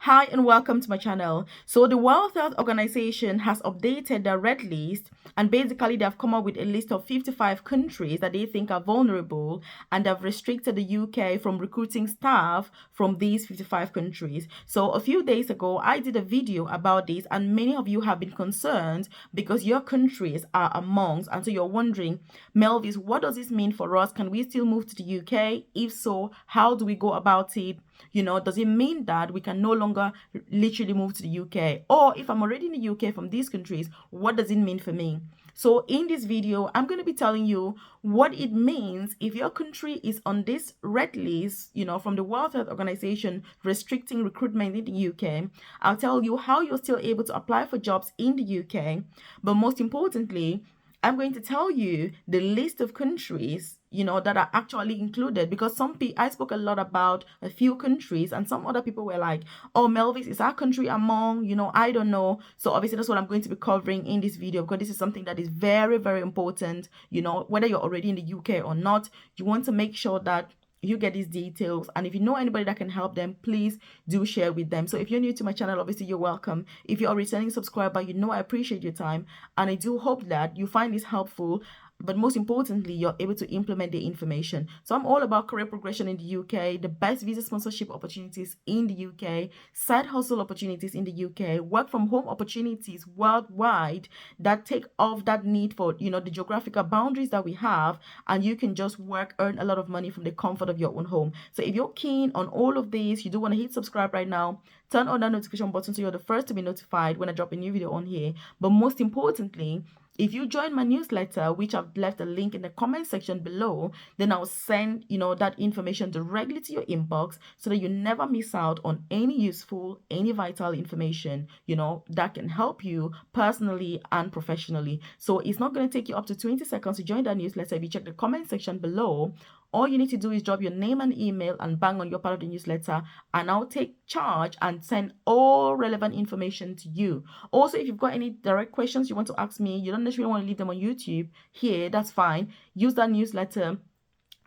Hi and welcome to my channel. So the World Health Organization has updated the red list, and basically they've come up with a list of 55 countries that they think are vulnerable, and they've restricted the UK from recruiting staff from these 55 countries. So a few days ago I did a video about this, and many of you have been concerned because your countries are amongst, and so you're wondering, Melvis, what does this mean for us? Can we still move to the UK? If so, how do we go about it? Does it mean that we can no longer literally move to the UK? Or if I'm already in the UK from these countries, what does it mean for me? So in this video, I'm going to be telling you what it means if your country is on this red list, from the World Health Organization restricting recruitment in the UK. I'll tell you how you're still able to apply for jobs in the UK. But most importantly, I'm going to tell you the list of countries, that are actually included, because I spoke a lot about a few countries, and some other people were like, oh, Melvis, is our country among, I don't know. So obviously that's what I'm going to be covering in this video, because this is something that is very, very important. Whether you're already in the UK or not, you want to make sure that you get these details, and if you know anybody that can help them, please do share with them. So if you're new to my channel, obviously you're welcome. If you're a returning subscriber, I appreciate your time, and I do hope that you find this helpful. But most importantly, you're able to implement the information. So I'm all about career progression in the UK, the best visa sponsorship opportunities in the UK, side hustle opportunities in the UK, work from home opportunities worldwide that take off that need for, the geographical boundaries that we have, and you can just work, earn a lot of money from the comfort of your own home. So if you're keen on all of these, you do want to hit subscribe right now, turn on that notification button so you're the first to be notified when I drop a new video on here. But most importantly, if you join my newsletter, which I've left a link in the comment section below, then I'll send, that information directly to your inbox so that you never miss out on any useful, any vital information, that can help you personally and professionally. So it's not going to take you up to 20 seconds to join that newsletter. If you check the comment section below, all you need to do is drop your name and email and bang on your part of the newsletter, and I'll take charge and send all relevant information to you. Also, if you've got any direct questions you want to ask me, you don't necessarily want to leave them on YouTube here, that's fine. Use that newsletter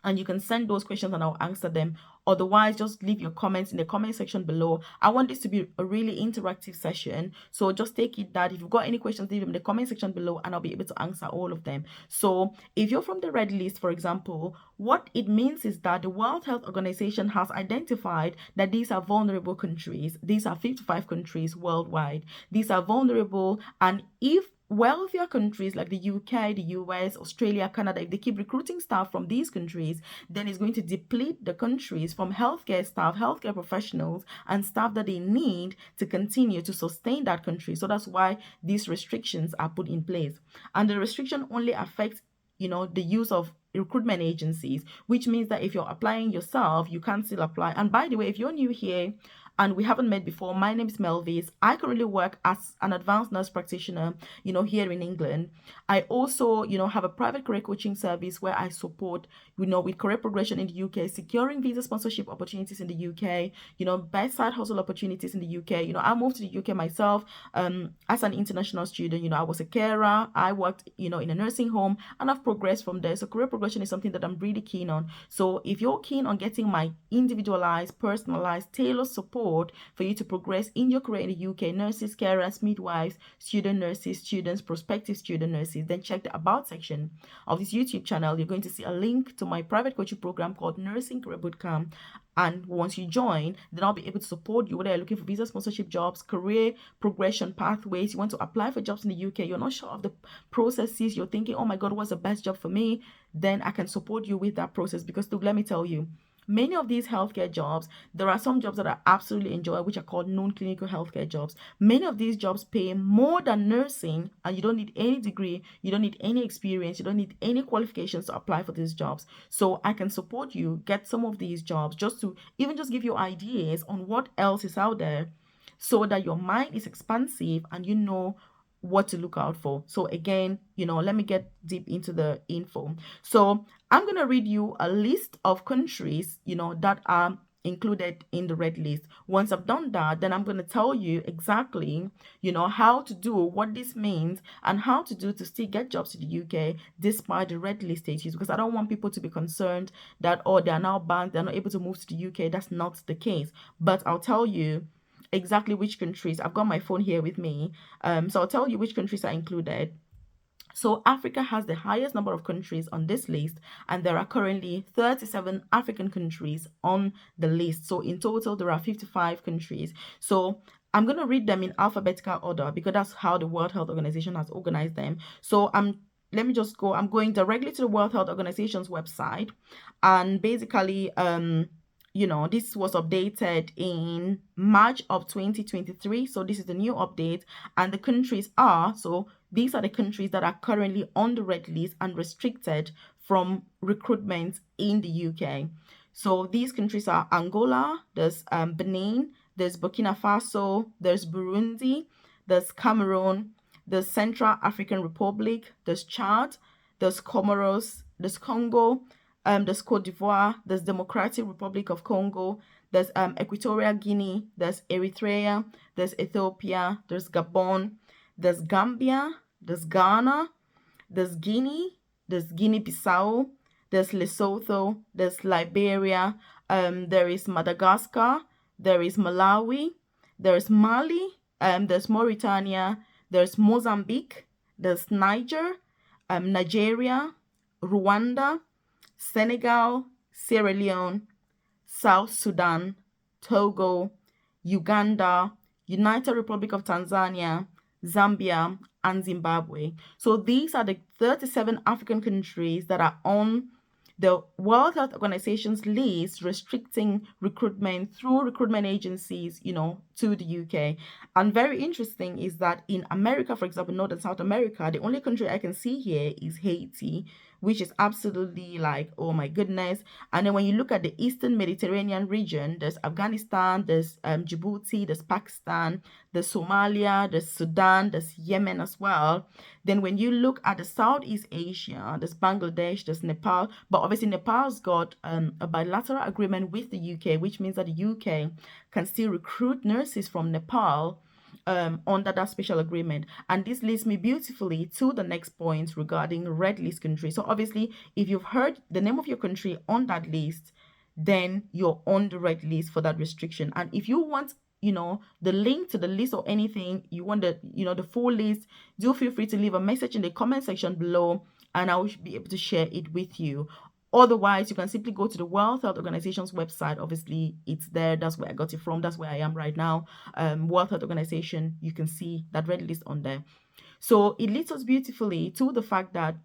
and you can send those questions and I'll answer them. Otherwise, just leave your comments in the comment section below. I want this to be a really interactive session, so just take it that if you've got any questions, leave them in the comment section below and I'll be able to answer all of them. So if you're from the red list, for example, what it means is that the World Health Organization has identified that these are vulnerable countries. These are 55 countries worldwide. These are vulnerable, and if wealthier countries like the UK, the US, Australia, Canada, if they keep recruiting staff from these countries, then it's going to deplete the countries from healthcare staff, healthcare professionals, and staff that they need to continue to sustain that country. So that's why these restrictions are put in place. And the restriction only affects, the use of recruitment agencies, which means that if you're applying yourself, you can still apply. And by the way, if you're new here and we haven't met before, my name is Melvis. I currently work as an advanced nurse practitioner, here in England. I also, have a private career coaching service where I support, with career progression in the UK, securing visa sponsorship opportunities in the UK, best side hustle opportunities in the UK. I moved to the UK myself as an international student. I was a carer. I worked, in a nursing home, and I've progressed from there. So career progression is something that I'm really keen on. So if you're keen on getting my individualized, personalized, tailored support for you to progress in your career in the UK, nurses, carers, midwives, student nurses, students, prospective student nurses, then check the about section of this YouTube channel. You're going to see a link to my private coaching program called Nursing Career Bootcamp. And once you join, then I'll be able to support you whether you're looking for visa sponsorship jobs, career progression pathways, you want to apply for jobs in the UK, you're not sure of the processes, you're thinking, oh my God, what's the best job for me? Then I can support you with that process, because look, let me tell you, many of these healthcare jobs, there are some jobs that I absolutely enjoy, which are called non-clinical healthcare jobs. Many of these jobs pay more than nursing, and you don't need any degree, you don't need any experience, you don't need any qualifications to apply for these jobs. So I can support you get some of these jobs, just to even just give you ideas on what else is out there, so that your mind is expansive and you know what to look out for. So again, let me get deep into the info. So I'm going to read you a list of countries, that are included in the red list. Once I've done that, then I'm going to tell you exactly, how to do, what this means, and how to do to still get jobs to the UK despite the red list status, because I don't want people to be concerned that, oh, they are now banned, they're not able to move to the UK. That's not the case. But I'll tell you, exactly which countries. I've got my phone here with me. So I'll tell you which countries are included. So Africa has the highest number of countries on this list, and there are currently 37 African countries on the list. So in total, there are 55 countries. So I'm going to read them in alphabetical order because that's how the World Health Organization has organized them. So let me just go. I'm going directly to the World Health Organization's website, and basically, this was updated in March of 2023. So this is the new update, and the countries are, so these are the countries that are currently on the red list and restricted from recruitment in the UK. So these countries are Angola, there's Benin, there's Burkina Faso, there's Burundi, there's Cameroon, there's Central African Republic, there's Chad, there's Comoros, there's Congo, there's Cote d'Ivoire, there's Democratic Republic of Congo, there's Equatorial Guinea, there's Eritrea, there's Ethiopia, there's Gabon, there's Gambia, there's Ghana, there's Guinea, there's Guinea-Bissau, there's Lesotho, there's Liberia, there is Madagascar, there is Malawi, there's Mali, there's Mauritania, there's Mozambique, there's Niger, Nigeria, Rwanda, Senegal, Sierra Leone, South Sudan, Togo, Uganda, United Republic of Tanzania, Zambia, and Zimbabwe. So these are the 37 African countries that are on the World Health Organization's list restricting recruitment through recruitment agencies, to the UK. And very interesting is that in America, for example, North and South America, the only country I can see here is Haiti, which is absolutely like, oh my goodness. And then when you look at the Eastern Mediterranean region, there's Afghanistan, there's Djibouti, there's Pakistan, there's Somalia, there's Sudan, there's Yemen as well. Then when you look at the Southeast Asia, there's Bangladesh, there's Nepal, but obviously Nepal's got a bilateral agreement with the UK, which means that the UK can still recruit nurses from Nepal under that special agreement. And this leads me beautifully to the next point regarding red list countries. So obviously, if you've heard the name of your country on that list, then you're on the red list for that restriction. And if you want the link to the list or anything, you want the full list, do feel free to leave a message in the comment section below, and I will be able to share it with you. Otherwise, you can simply go to the World Health Organization's website. Obviously, it's there. That's where I got it from. That's where I am right now. World Health Organization, you can see that red list on there. So it leads us beautifully to the fact that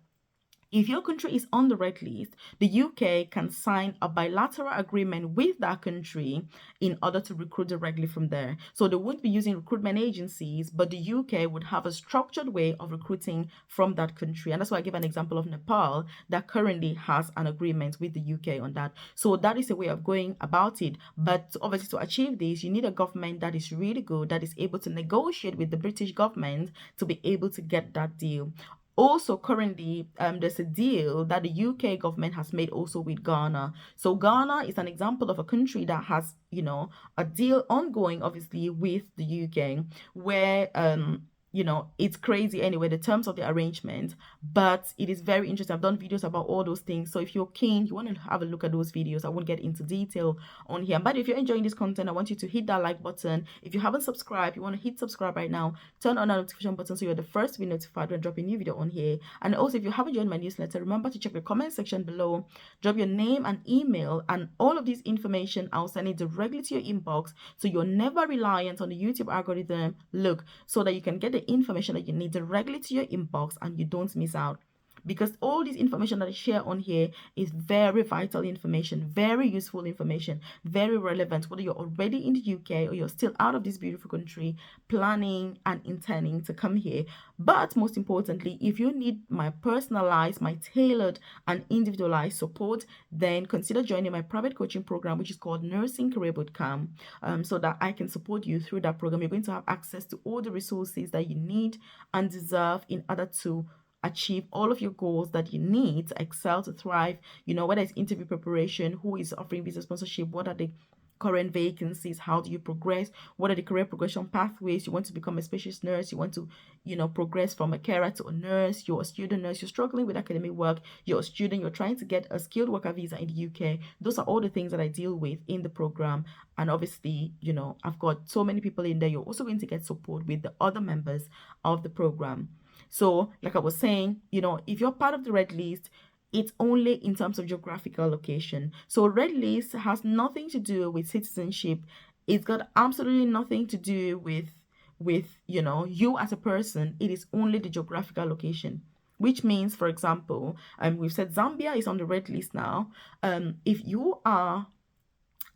if your country is on the red list, the UK can sign a bilateral agreement with that country in order to recruit directly from there. So they won't be using recruitment agencies, but the UK would have a structured way of recruiting from that country. And that's why I give an example of Nepal that currently has an agreement with the UK on that. So that is a way of going about it. But obviously to achieve this, you need a government that is really good, that is able to negotiate with the British government to be able to get that deal. Also, currently, there's a deal that the UK government has made also with Ghana. So Ghana is an example of a country that has, a deal ongoing, obviously, with the UK, where it's crazy anyway, the terms of the arrangement, but it is very interesting. I've done videos about all those things. So if you're keen, you want to have a look at those videos. I won't get into detail on here. But if you're enjoying this content, I want you to hit that like button. If you haven't subscribed, you want to hit subscribe right now. Turn on the notification button so you're the first to be notified when I drop a new video on here. And also, if you haven't joined my newsletter, remember to check the comment section below. Drop your name and email, and all of this information I'll send it directly to your inbox, so you're never reliant on the YouTube algorithm. Look, so that you can get the information that you need directly to your inbox and you don't miss out. Because all this information that I share on here is very vital information, very useful information, very relevant, whether you're already in the UK or you're still out of this beautiful country, planning and intending to come here. But most importantly, if you need my personalized, my tailored and individualized support, then consider joining my private coaching program, which is called Nursing Career Bootcamp, so that I can support you through that program. You're going to have access to all the resources that you need and deserve in order to achieve all of your goals that you need to excel, to thrive, whether it's interview preparation, who is offering visa sponsorship, what are the current vacancies, how do you progress, what are the career progression pathways. You want to become a specialist nurse, you want to progress from a carer to a nurse, you're a student nurse, you're struggling with academic work, you're a student, you're trying to get a skilled worker visa in the UK. Those are all the things that I deal with in the program. And obviously, I've got so many people in there. You're also going to get support with the other members of the program. So like I was saying, if you're part of the red list, it's only in terms of geographical location. So red list has nothing to do with citizenship. It's got absolutely nothing to do with you as a person. It is only the geographical location, which means, for example, we've said Zambia is on the red list now. If you are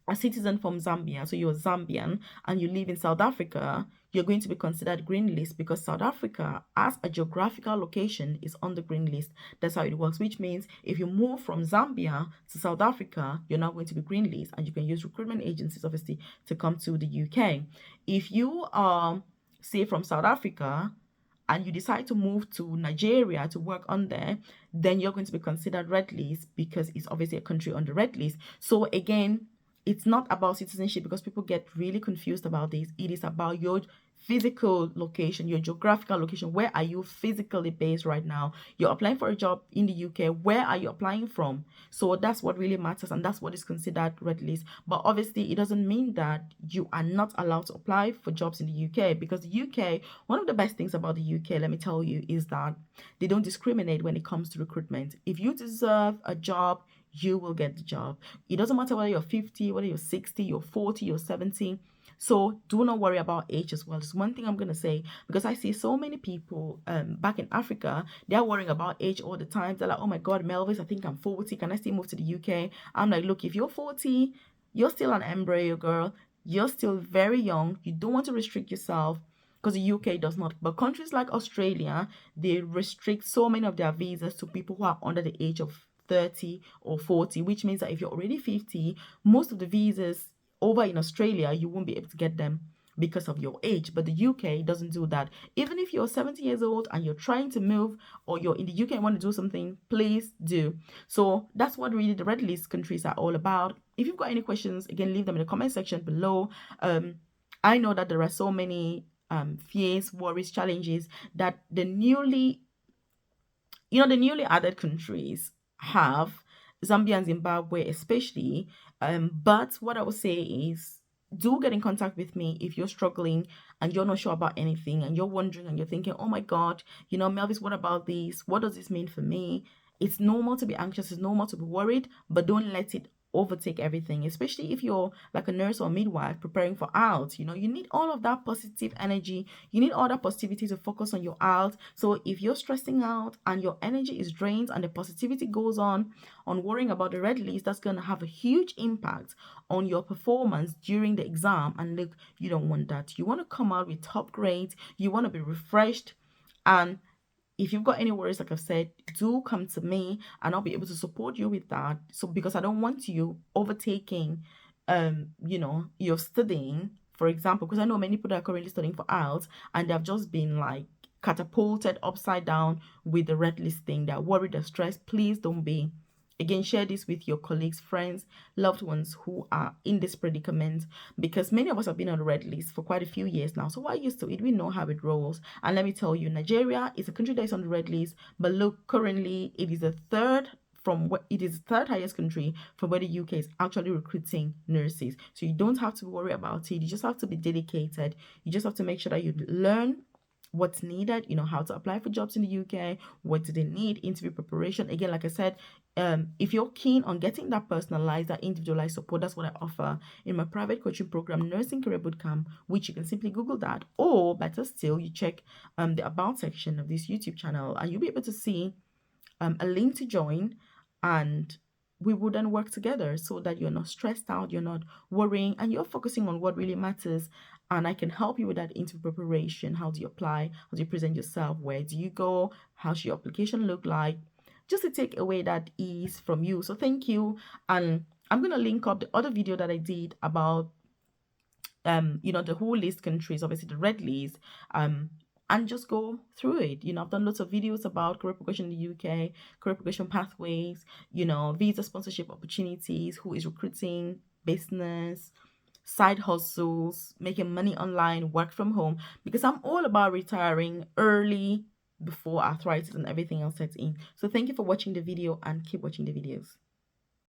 a citizen from Zambia, so you're Zambian and you live in South Africa, you're going to be considered green list because South Africa, as a geographical location, is on the green list. That's how it works, which means if you move from Zambia to South Africa, you're now going to be green list, and you can use recruitment agencies, obviously, to come to the UK. If you are, say, from South Africa and you decide to move to Nigeria to work on there, then you're going to be considered red list because it's obviously a country on the red list. So again, it's not about citizenship because people get really confused about this. It is about your physical location, your geographical location. Where are you physically based right now? You're applying for a job in the UK. Where are you applying from? So that's what really matters, and that's what is considered red list. But obviously, it doesn't mean that you are not allowed to apply for jobs in the UK, because the UK, one of the best things about the UK, let me tell you, is that they don't discriminate when it comes to recruitment. If you deserve a job, you will get the job. It doesn't matter whether you're 50, whether you're 60, you're 40, you're 70. So do not worry about age as well. It's one thing I'm going to say, because I see so many people back in Africa, they're worrying about age all the time. They're like, oh my God, Melvis, I think I'm 40. Can I still move to the UK? I'm like, look, if you're 40, you're still an embryo, girl. You're still very young. You don't want to restrict yourself, because the UK does not. But countries like Australia, they restrict so many of their visas to people who are under the age of 30 or 40, which means that if you're already 50, most of the visas over in Australia, you won't be able to get them because of your age. But the UK doesn't do that. Even if you're 70 years old and you're trying to move, or you're in the UK and want to do something, please do. So that's what really the red list countries are all about. If you've got any questions, again, leave them in the comment section below. I know that there are so many fears, worries, challenges that the newly added countries have, Zambia and Zimbabwe especially. But what I would say is, do get in contact with me if you're struggling and you're not sure about anything and you're wondering and you're thinking, oh my God, Melvis, what about this? What does this mean for me? It's normal to be anxious. It's normal to be worried, but don't let it overtake everything, especially if you're like a nurse or midwife preparing for IELTS. You need all of that positive energy. You need all that positivity to focus on your IELTS. So if you're stressing out and your energy is drained and the positivity goes on worrying about the red list, that's going to have a huge impact on your performance during the exam. And look, you don't want that. You want to come out with top grades. You want to be refreshed. And if you've got any worries, like I've said, do come to me and I'll be able to support you with that. So because I don't want you overtaking, your studying, for example, because I know many people that are currently studying for IELTS and they've just been like catapulted upside down with the red list thing. They're worried, they're stressed. Please don't be. Again, share this with your colleagues, friends, loved ones who are in this predicament, because many of us have been on the red list for quite a few years now. So we're used to it. We know how it rolls. And let me tell you, Nigeria is a country that is on the red list, but look, currently it is the third highest country from where the UK is actually recruiting nurses. So you don't have to worry about it. You just have to be dedicated. You just have to make sure that you learn what's needed, how to apply for jobs in the UK, what do they need, interview preparation. Again, like I said, if you're keen on getting that personalized, that individualized support, that's what I offer in my private coaching program, Nursing Career Bootcamp, which you can simply Google that, or better still, you check the about section of this YouTube channel and you'll be able to see a link to join, and we will then work together so that you're not stressed out, you're not worrying, and you're focusing on what really matters. And I can help you with that interview preparation. How do you apply? How do you present yourself? Where do you go? How should your application look like? Just to take away that ease from you. So thank you. And I'm going to link up the other video that I did about, the whole list countries, obviously the red list, and just go through it. I've done lots of videos about career progression in the UK, career progression pathways, visa sponsorship opportunities, who is recruiting, business, side hustles, making money online, work from home, because I'm all about retiring early before arthritis and everything else sets in. So thank you for watching the video and keep watching the videos.